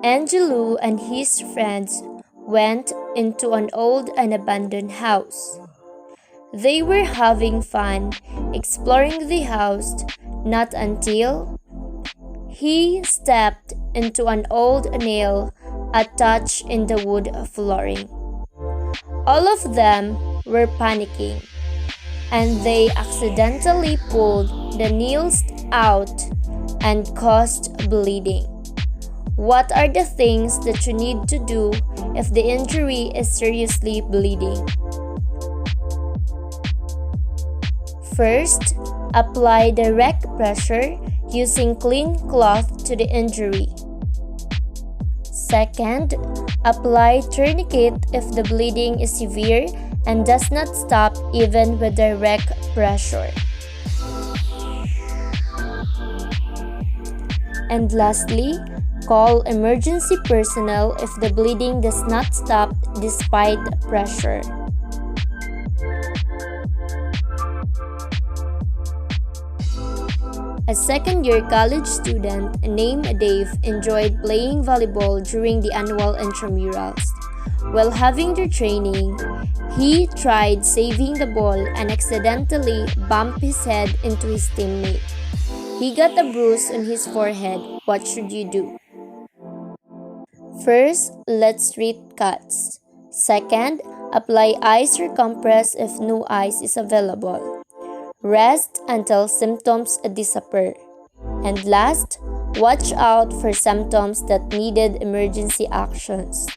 Angelou and his friends went into an old and abandoned house. They were having fun exploring the house, not until he stepped into an old nail attached in the wood flooring. All of them were panicking, and they accidentally pulled the nails out and caused bleeding. What are the things that you need to do if the injury is seriously bleeding? First, apply direct pressure using clean cloth to the injury. Second, apply tourniquet if the bleeding is severe and does not stop even with direct pressure. And lastly, call emergency personnel if the bleeding does not stop despite pressure. A second-year college student named Dave enjoyed playing volleyball during the annual intramurals. While having their training, he tried saving the ball and accidentally bumped his head into his teammate. He got a bruise on his forehead. What should you do? First, let's treat cuts. Second, apply ice or compress if no ice is available. Rest until symptoms disappear. And last, watch out for symptoms that needed emergency actions.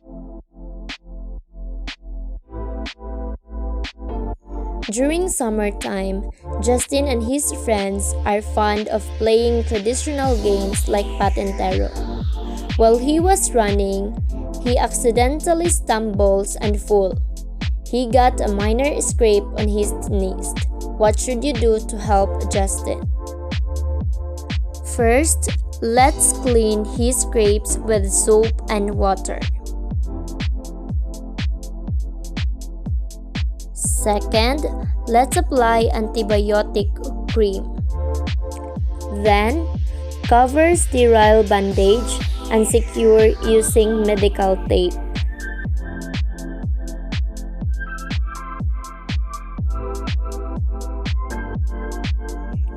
During summertime, Justin and his friends are fond of playing traditional games like patintero. While he was running, he accidentally stumbles and falls. He got a minor scrape on his knees. What should you do to help Justin? First, let's clean his scrapes with soap and water. Second, let's apply antibiotic cream. Then, cover sterile bandage and secure using medical tape.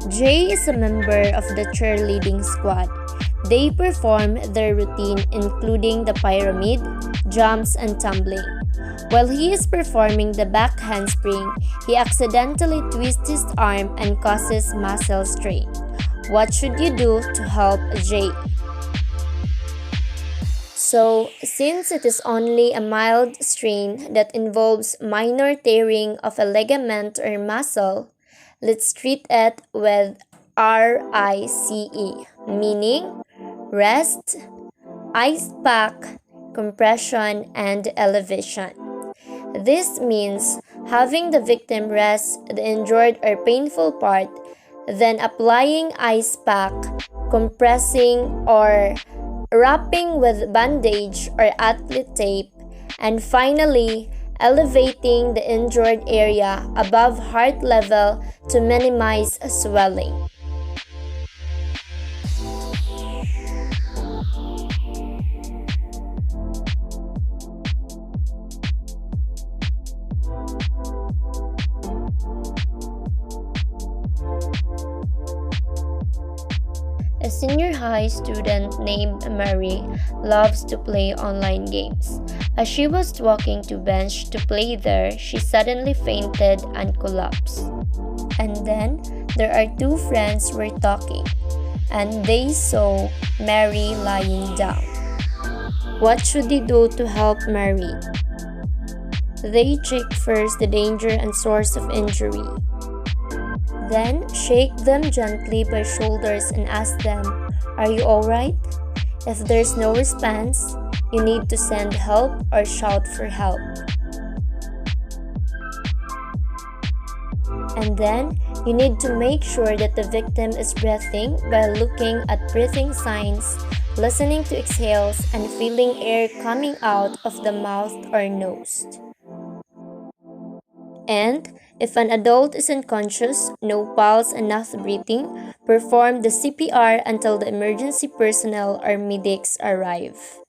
Jay is a member of the cheerleading squad. They perform their routine including the pyramid, jumps, and tumbling. While he is performing the back handspring, he accidentally twists his arm and causes muscle strain. What should you do to help Jay? So, since it is only a mild strain that involves minor tearing of a ligament or muscle, let's treat it with RICE, meaning rest, ice pack, compression, and elevation. This means having the victim rest the injured or painful part, then applying ice pack, compressing or wrapping with bandage or athlete tape, and finally elevating the injured area above heart level to minimize swelling. A senior high student named Mary loves to play online games. As she was walking to bench to play there, she suddenly fainted and collapsed. And then there are two friends were talking, and they saw Mary lying down. What should they do to help Mary? They check first the danger and source of injury. Then shake them gently by shoulders and ask them, "Are you alright?" If there's no response, you need to send help or shout for help. And then, you need to make sure that the victim is breathing by looking at breathing signs, listening to exhales, and feeling air coming out of the mouth or nose. And if an adult is unconscious, no pulse and not breathing, perform the CPR until the emergency personnel or medics arrive.